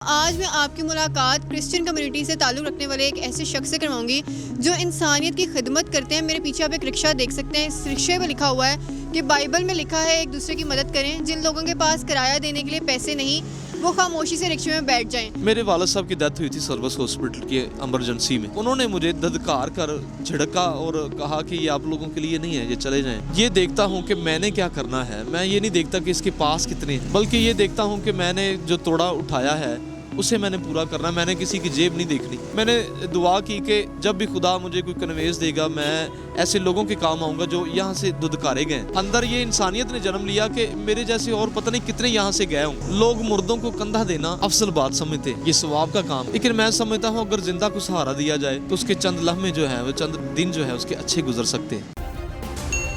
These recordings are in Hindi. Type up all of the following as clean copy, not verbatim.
आज मैं आपकी मुलाकात क्रिश्चियन कम्युनिटी से ताल्लुक़ रखने वाले एक ऐसे शख्स से करवाऊंगी जो इंसानियत की खिदमत करते हैं। मेरे पीछे आप एक रिक्शा देख सकते हैं। इस रिक्शे में लिखा हुआ है कि बाइबल में लिखा है एक दूसरे की मदद करें। जिन लोगों के पास किराया देने के लिए पैसे नहीं, वो खामोशी से रिक्शे में बैठ जाएं। मेरे वालिद साहब की डेथ हुई थी सर्विस हॉस्पिटल की इमरजेंसी में। उन्होंने मुझे धदकार कर झड़का और कहा कि ये आप लोगों के लिए नहीं है, ये चले जाएं। ये देखता हूँ कि मैंने क्या करना है। मैं ये नहीं देखता कि इसके पास कितने हैं, बल्कि ये देखता हूँ कि मैंने जो तोड़ा उठाया है उसे मैंने पूरा करना। मैंने किसी की जेब नहीं देखनी। मैंने दुआ की कि जब भी खुदा मुझे कोई कन्वेंस देगा, मैं ऐसे लोगों के काम आऊँगा जो यहाँ से धुदकारे गए। अंदर ये इंसानियत ने जन्म लिया कि मेरे जैसे और पता नहीं कितने यहाँ से गए हों। लोग मुर्दों को कंधा देना अफसल बात समझते, ये सवाब का काम। लेकिन मैं समझता हूँ अगर जिंदा को सहारा दिया जाए तो उसके चंद लम्हे जो है, वो चंद दिन जो है उसके अच्छे गुजर सकते हैं।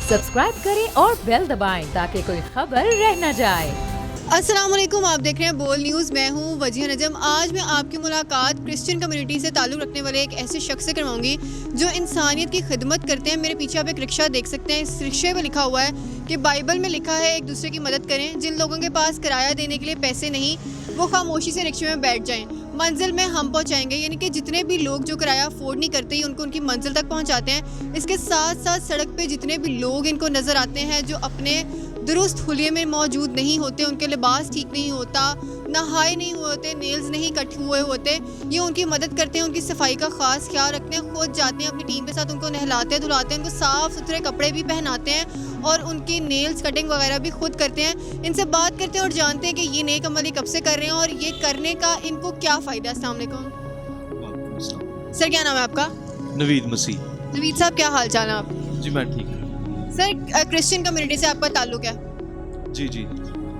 सब्सक्राइब करें और बेल दबाएं ताकि कोई खबर रह न जाए। अस्सलाम वालेकुम, आप देख रहे हैं बोल न्यूज़। मैं हूं वजीह नजम। आज मैं आपकी मुलाकात क्रिश्चियन कम्युनिटी से ताल्लुक़ रखने वाले एक ऐसे शख्स से करवाऊंगी जो इंसानियत की खिदमत करते हैं। मेरे पीछे आप एक रिक्शा देख सकते हैं। इस रिक्शे में लिखा हुआ है कि बाइबल में लिखा है एक दूसरे की मदद करें। जिन लोगों के पास किराया देने के लिए पैसे नहीं, वो खामोशी से रिक्शे में बैठ जाएँ। मंजिल में हम पहुंचाएंगे, यानी कि जितने भी लोग जो किराया अफोर्ड नहीं करते ही उनको उनकी मंजिल तक पहुंचाते हैं। इसके साथ साथ सड़क पे जितने भी लोग इनको नज़र आते हैं जो अपने दुरुस्त हुलिये में मौजूद नहीं होते, उनके लिबास ठीक नहीं होता, नहाए नहीं हुए होते, नेल्स नहीं कट हुए होते, ये उनकी मदद करते हैं। उनकी सफाई का ख़ास ख्याल रखते हैं। खुद जाते हैं अपनी टीम के साथ, उनको नहलाते धुलाते हैं, उनको साफ़ सुथरे कपड़े भी पहनाते हैं और उनकी नेल्स कटिंग वगैरह भी खुद करते हैं। इनसे बात करते हैं और जानते हैं कि ये नेक अमल कब से कर रहे हैं और ये करने का इनको क्या फ़ायदा है। अस्सलाम वालेकुम सर, क्या नाम है आपका? नवीद मसीह। नवीद साहब, क्या हाल चाल है आप? जी मैं ठीक हूँ। सर, क्रिश्चियन कम्युनिटी से आपका ताल्लुक़ है? जी जी।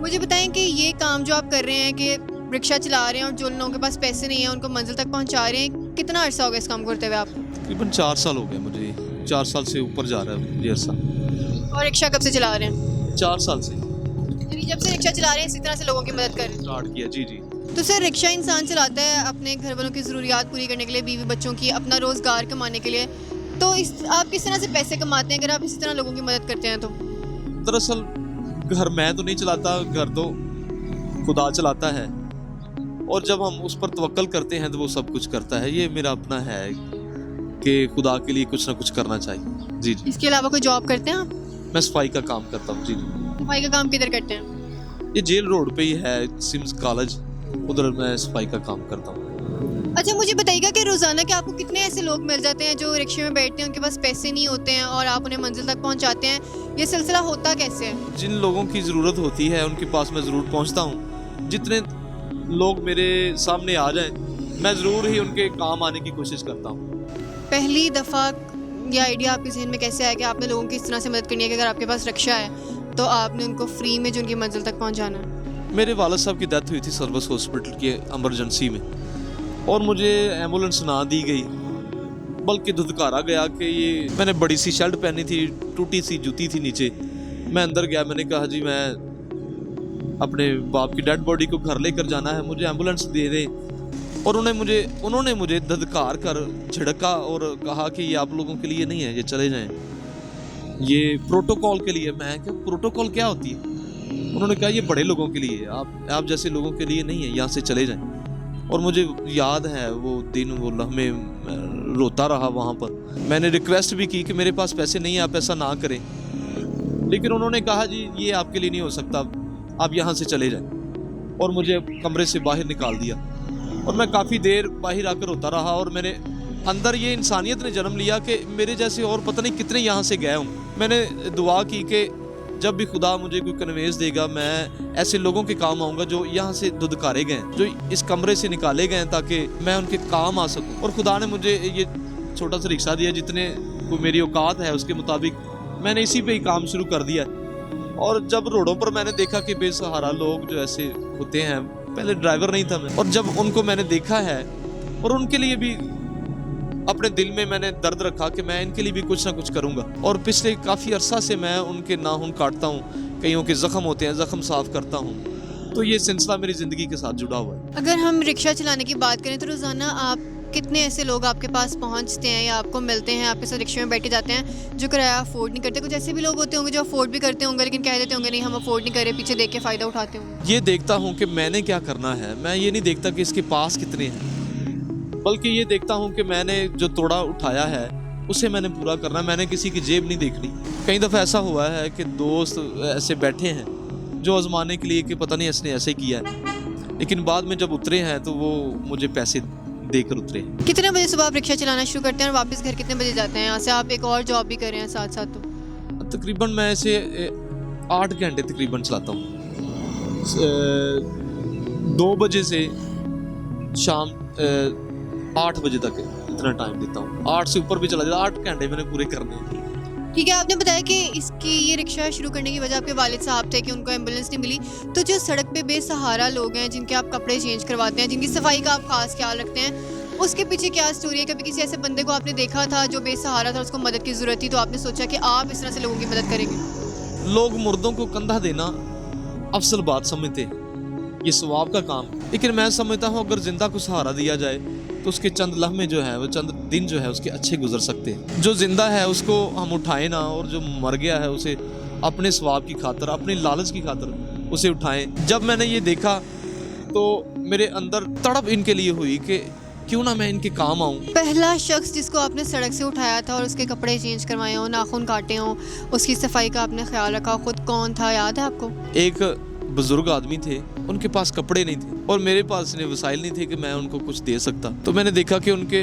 मुझे बताएं कि ये काम जो आप कर रहे हैं कि रिक्शा चला रहे हैं और जो लोगों के पास पैसे नहीं हैं उनको मंजिल तक पहुंचा रहे हैं, कितना अरसा हो गया इस काम करते हुए आपको? तकरीबन 4 साल हो गए मुझे। 4 साल से ऊपर जा रहा है ये अरसा। और रिक्शा कब से चला रहे हैं? 4 साल से यानी जब से रिक्शा चला रहे हैं इसी तरह से लोगों की मदद कर रहे हैं? स्टार्ट किया। जी जी। तो सर, रिक्शा इंसान चलाता है अपने घर वालों की ज़रूरियात पूरी करने के लिए, बीवी बच्चों की, अपना रोज़गार कमाने के लिए। तो आप किस तरह से पैसे कमाते हैं अगर आप इसी तरह लोगों की मदद करते हैं? तो दरअसल घर मैं तो नहीं चलाता, घर तो खुदा चलाता है और जब हम उस पर तवक्कल करते हैं तो वो सब कुछ करता है। ये मेरा अपना है कि खुदा के लिए कुछ ना कुछ करना चाहिए। जी जी। इसके अलावा कोई जॉब करते हैं आप? मैं सफाई का काम करता हूँ। जी जी। सफाई का काम किधर करते हैं? ये जेल रोड पे ही है, सिम्स कॉलेज, उधर मैं सफाई का काम करता हूँ। अच्छा, मुझे बताइएगा कि रोज़ाना के आपको कितने ऐसे लोग मिल जाते हैं जो रिक्शे में बैठते हैं, उनके पास पैसे नहीं होते हैं और आप उन्हें मंजिल तक पहुंचाते हैं? ये सिलसिला होता कैसे है? जिन लोगों की ज़रूरत होती है उनके पास मैं ज़रूर पहुंचता हूं। जितने लोग मेरे सामने आ जाएं, मैं ज़रूर ही उनके काम आने की कोशिश करता हूं। पहली दफ़ा ये आइडिया आपके जहन में कैसे आया कि आपने लोगों की इस तरह से मदद करनी है कि अगर आपके पास रिक्शा है तो आपने उनको फ्री में जो उनकी मंजिल तक पहुँचाना है? मेरे वालिद साहब की डेथ हुई थी सर्विस हॉस्पिटल की इमरजेंसी में और मुझे एम्बुलेंस ना दी गई, बल्कि धुदकारा गया कि ये मैंने बड़ी सी शर्ट पहनी थी, टूटी सी जूती थी नीचे। मैं अंदर गया, मैंने कहा जी मैं अपने बाप की डेड बॉडी को घर लेकर जाना है, मुझे एम्बुलेंस दे दें। और उन्होंने मुझे धदकार कर झड़का और कहा कि ये आप लोगों के लिए नहीं है, ये चले जाएं, ये प्रोटोकॉल के लिए। मैं क्या, प्रोटोकॉल क्या होती है? उन्होंने कहा ये बड़े लोगों के लिए है, आप जैसे लोगों के लिए नहीं है, यहाँ से चले जाएं। और मुझे याद है वो दिन, वो लम्हे, रोता रहा वहाँ पर। मैंने रिक्वेस्ट भी की कि मेरे पास पैसे नहीं है, आप ऐसा ना करें, लेकिन उन्होंने कहा जी ये आपके लिए नहीं हो सकता, आप यहाँ से चले जाएं। और मुझे कमरे से बाहर निकाल दिया और मैं काफ़ी देर बाहर आकर रोता रहा। और मेरे अंदर ये इंसानियत ने जन्म लिया कि मेरे जैसे और पता नहीं कितने यहाँ से गए हों। मैंने दुआ की कि जब भी खुदा मुझे कोई कन्वेंस देगा, मैं ऐसे लोगों के काम आऊँगा जो यहाँ से धुदकारे गए, जो इस कमरे से निकाले गए, ताकि मैं उनके काम आ सकूँ। और खुदा ने मुझे ये छोटा सा रिक्शा दिया, जितने कोई मेरी औकात है उसके मुताबिक मैंने इसी पे ही काम शुरू कर दिया। और जब रोडों पर मैंने देखा कि बेसहारा लोग जो ऐसे होते हैं, पहले ड्राइवर नहीं था मैं, और जब उनको मैंने देखा है और उनके लिए भी अपने दिल में मैंने दर्द रखा कि मैं इनके लिए भी कुछ ना कुछ करूंगा। और पिछले काफ़ी अरसा से मैं उनके नाखून काटता हूँ, कईयों के ज़ख्म होते हैं, ज़ख्म साफ़ करता हूँ। तो ये सिलसिला मेरी ज़िंदगी के साथ जुड़ा हुआ है। अगर हम रिक्शा चलाने की बात करें तो रोज़ाना आप कितने ऐसे लोग आपके पास पहुंचते हैं या आपको मिलते हैं, आपके साथ रिक्शे में बैठे जाते हैं जो किराया अफोर्ड नहीं करते? कुछ ऐसे भी लोग होते होंगे जो अफोर्ड भी करते होंगे लेकिन कह देते होंगे नहीं हम अफोर्ड नहीं कर रहे, पीछे देख के फ़ायदा उठाते होंगे। ये देखता हूँ कि मैंने क्या करना है, मैं ये नहीं देखता कि इसके पास कितने हैं, बल्कि ये देखता हूँ कि मैंने जो तोड़ा उठाया है उसे मैंने पूरा करना है। मैंने किसी की जेब नहीं देखनी। कई दफ़ा ऐसा हुआ है कि दोस्त ऐसे बैठे हैं जो आजमाने के लिए कि पता नहीं इसने ऐसे किया है, लेकिन बाद में जब उतरे हैं तो वो मुझे पैसे देकर उतरे हैं। कितने बजे सुबह आप रिक्शा चलाना शुरू करते हैं और वापस घर कितने बजे जाते हैं? यहाँ से आप एक और जॉब भी कर रहे हैं साथ साथ, तो तकरीबन मैं इसे 8 घंटे तकरीबन चलाता हूँ। 2 बजे से शाम 8 बजे तक इतना टाइम देता हूँ। 8 से ऊपर भी चला जाता, 8 घंटे मैंने पूरे करने हैं। ठीक है, आपने बताया कि इसकी ये रिक्शा शुरू करने की वजह आपके वालिद साहब थे कि उनको एम्बुलेंस नहीं मिली। तो जो सड़क पे बेसहारा लोग हैं जिनके आप कपड़े चेंज करवाते हैं, जिनकी सफाई का आप खास ख्याल रखते हैं, उसके पीछे क्या स्टोरी है? कभी किसी ऐसे बंदे को आपने देखा था जो बेसहारा था, उसको मदद की ज़रूरत थी, तो आपने सोचा कि आप इस तरह से लोगों की मदद करेंगे? लोग मुर्दों को कंधा देना अफसल बात समझते हैं, ये सवाब का काम, लेकिन मैं समझता हूँ अगर जिंदा को सहारा दिया जाए तो उसके चंद लम्हे जो है, वो चंद दिन जो है उसके अच्छे गुजर सकते हैं। जो जिंदा है उसको हम उठाएं ना, और जो मर गया है उसे अपने सवाब की खातर, अपनी लालच की खातर उसे उठाएं। जब मैंने ये देखा तो मेरे अंदर तड़प इनके लिए हुई कि क्यों ना मैं इनके काम आऊँ। पहला शख्स जिसको आपने सड़क से उठाया था और उसके कपड़े चेंज करवाए हों, नाखून काटे हों, उसकी सफाई का आपने ख्याल रखा, खुद कौन था, याद है आपको? एक बुजुर्ग आदमी थे, उनके पास कपड़े नहीं थे और मेरे पास इतने वसाइल नहीं थे कि मैं उनको कुछ दे सकता। तो मैंने देखा कि उनके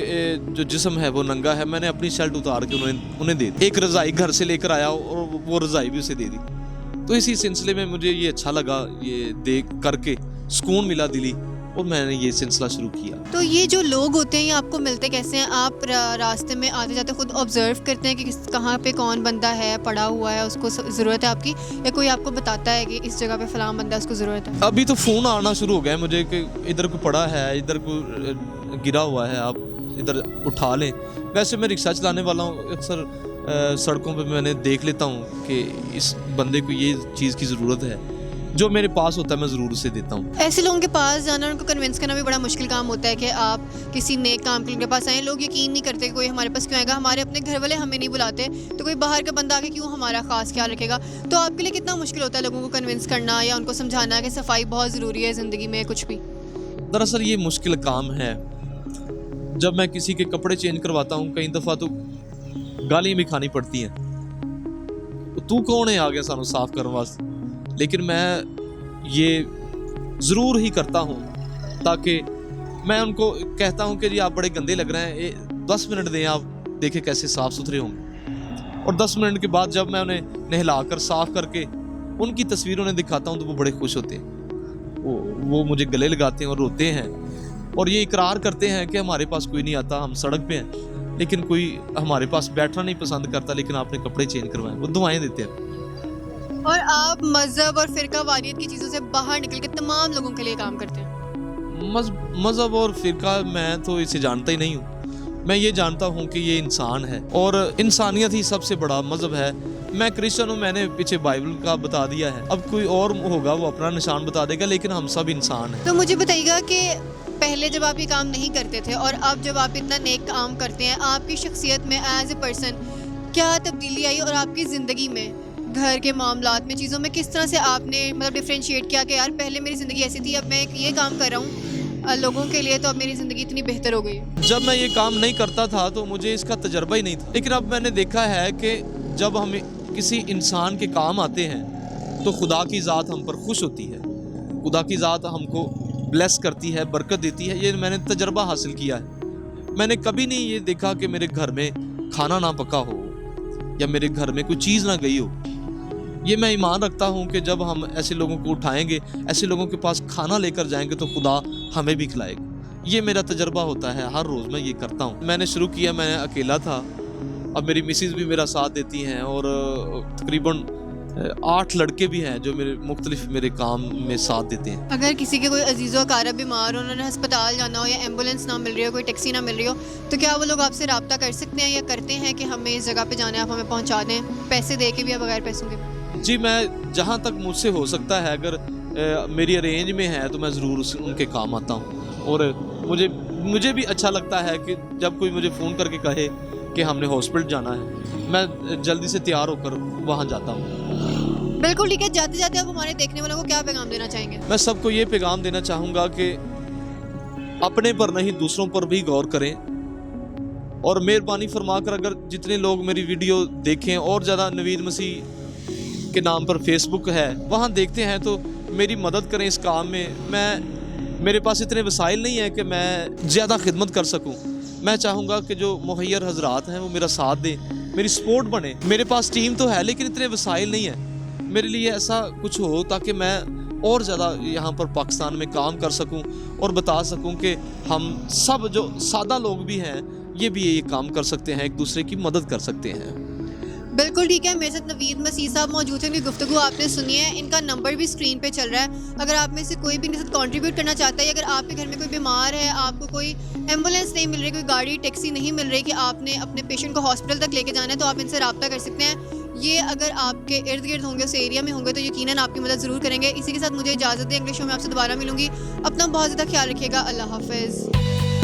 जो जिस्म है वो नंगा है, मैंने अपनी शर्ट उतार के उन्हें दे दी। एक रज़ाई घर से लेकर आया और वो रज़ाई भी उसे दे दी। तो इसी सिलसिले में मुझे ये अच्छा लगा, ये देख करके सुकून मिला दिली, और मैंने ये सिलसिला शुरू किया। तो ये जो लोग होते हैं ये आपको मिलते कैसे हैं? आप रास्ते में आते जाते खुद ऑब्जर्व करते हैं कि कहाँ पे कौन बंदा है, पड़ा हुआ है, उसको ज़रूरत है आपकी, या कोई आपको बताता है कि इस जगह पे फलां बंदा है, उसको ज़रूरत है? अभी तो फ़ोन आना शुरू हो गया है मुझे कि इधर को पड़ा है, इधर को गिरा हुआ है, आप इधर उठा लें। वैसे मैं रिक्शा चलाने वाला हूँ, अक्सर सड़कों पर मैंने देख लेता हूँ कि इस बंदे को ये चीज़ की ज़रूरत है, जो मेरे पास होता है मैं ज़रूर उसे देता हूँ। ऐसे लोगों के पास जाना, उनको कन्विंस करना भी बड़ा मुश्किल काम होता है कि आप किसी नेक काम के लिए उनके पास आए। लोग यकीन नहीं करते कि कोई हमारे पास क्यों आएगा, हमारे अपने घर वाले हमें नहीं बुलाते, तो कोई बाहर का बंदा आके क्यों हमारा ख़ास ख्याल रखेगा? तो आपके लिए कितना मुश्किल होता है लोगों को कन्विंस करना या उनको समझाना कि सफाई बहुत ज़रूरी है ज़िंदगी में? कुछ भी दरअसल ये मुश्किल काम है। जब मैं किसी के कपड़े चेंज करवाता हूँ, कई दफ़ा तो गालियाँ भी खानी पड़ती हैं, तो तू कौन है आ गया सानू साफ करने वास्ते। लेकिन मैं ये ज़रूर ही करता हूँ, ताकि मैं उनको कहता हूँ कि जी आप बड़े गंदे लग रहे हैं, 10 मिनट दें, आप देखें कैसे साफ़ सुथरे होंगे। और 10 मिनट के बाद जब मैं उन्हें नहलाकर साफ़ करके उनकी तस्वीर उन्हें दिखाता हूँ तो वो बड़े खुश होते हैं। वो मुझे गले लगाते हैं और रोते हैं और ये इकरार करते हैं कि हमारे पास कोई नहीं आता, हम सड़क पे हैं, लेकिन कोई हमारे पास बैठना नहीं पसंद करता, लेकिन आपने कपड़े चेंज करवाए। वो दुआएं देते हैं। और आप मज़हब और फ़िरका वारियत की चीज़ों से बाहर निकल के तमाम लोगों के लिए काम करते हैं। मज़हब और फ़िरका मैं तो इसे जानता ही नहीं हूँ। मैं ये जानता हूँ कि ये इंसान है और इंसानियत ही सबसे बड़ा मज़हब है। मैं क्रिश्चियन हूँ, मैंने पीछे बाइबल का बता दिया है, अब कोई और होगा वो अपना निशान बता देगा, लेकिन हम सब इंसान हैं। तो मुझे बताइएगा कि पहले जब आप ये काम नहीं करते थे और अब जब आप इतना नेक काम करते हैं, आपकी शख्सियत में एज ए पर्सन क्या तब्दीली आई और आपकी ज़िंदगी में, घर के मामलात में, चीज़ों में किस तरह से आपने मतलब डिफ्रेंशिएट किया कि यार पहले मेरी ज़िंदगी ऐसी थी, अब मैं ये काम कर रहा हूँ लोगों के लिए, तो अब मेरी ज़िंदगी इतनी बेहतर हो गई? जब मैं ये काम नहीं करता था तो मुझे इसका तजर्बा ही नहीं था, लेकिन अब मैंने देखा है कि जब हम किसी इंसान के काम आते हैं तो खुदा की ज़ात हम पर खुश होती है, खुदा की ज़ात हमको ब्लेस करती है, बरकत देती है। ये मैंने तजर्बा हासिल किया है। मैंने कभी नहीं ये देखा कि मेरे घर में खाना ना पका हो या मेरे घर में कोई चीज़ ना गई हो। ये मैं ईमान रखता हूँ कि जब हम ऐसे लोगों को उठाएंगे, ऐसे लोगों के पास खाना लेकर जाएंगे तो खुदा हमें भी खिलाएगा। ये मेरा तजर्बा होता है, हर रोज़ मैं ये करता हूँ। मैंने शुरू किया, मैं अकेला था, अब मेरी मिसेज़ भी मेरा साथ देती हैं और तकरीबन 8 लड़के भी हैं जो मुख्तलिफ मेरे काम में साथ देते हैं। अगर किसी के कोई अजीज़ो अकारब बीमार हो, उन्होंने अस्पताल जाना हो या एम्बुलेंस ना मिल रही हो, कोई टैक्सी ना मिल रही हो, तो क्या वो लोग आपसे रब्ता कर सकते हैं या करते हैं कि हमें इस जगह पे जाना है, आप हमें पहुंचा दें, पैसे दे के भी या बगैर पैसों के? जी, मैं जहाँ तक मुझसे हो सकता है, अगर मेरी अरेंज में है तो मैं ज़रूर उनके काम आता हूँ। और मुझे भी अच्छा लगता है कि जब कोई मुझे फ़ोन करके कहे कि हमने हॉस्पिटल जाना है, मैं जल्दी से तैयार होकर वहाँ जाता हूँ। बिल्कुल ठीक है। जाते जाते आप हमारे देखने वालों को क्या पैगाम देना चाहेंगे? मैं सबको ये पैगाम देना चाहूँगा कि अपने पर नहीं दूसरों पर भी गौर करें, और मेहरबानी फरमाकर अगर जितने लोग मेरी वीडियो देखें, और ज़्यादा नवीद मसीह के नाम पर फेसबुक है वहाँ देखते हैं, तो मेरी मदद करें इस काम में। मेरे पास इतने वसाइल नहीं है कि मैं ज़्यादा खिदमत कर सकूं। मैं चाहूँगा कि जो मुहैयर हजरात हैं वो मेरा साथ दें, मेरी सपोर्ट बने। मेरे पास टीम तो है लेकिन इतने वसाइल नहीं है। मेरे लिए ऐसा कुछ हो ताकि मैं और ज़्यादा यहाँ पर पाकिस्तान में काम कर सकूं और बता सकूं कि हम सब जो सादा लोग भी हैं ये भी ये काम कर सकते हैं, एक दूसरे की मदद कर सकते हैं। बिल्कुल ठीक है। मेरे साथ नवीद मसीह साहब मौजूद हैं, उनकी गुफ्तगू आपने सुनी है। इनका नंबर भी स्क्रीन पे चल रहा है। अगर आप में से कोई भी इनके साथ कंट्रीब्यूट करना चाहता है, अगर आपके घर में कोई बीमार है, आपको कोई एम्बुलेंस नहीं मिल रही, कोई गाड़ी टैक्सी नहीं मिल रही कि आपने अपने पेशेंट को हॉस्पिटल तक लेके जाना है, तो आप इनसे रब्ता कर सकते हैं। ये अगर आपके इर्द गिर्द होंगे, उस एरिया में होंगे, तो यकीनन आपकी मदद ज़रूर करेंगे। इसी के साथ मुझे इजाज़त दें, अगले शो में आपसे दोबारा मिलूंगी। अपना बहुत ज़्यादा ख्याल रखिएगा। अल्लाह हाफिज़।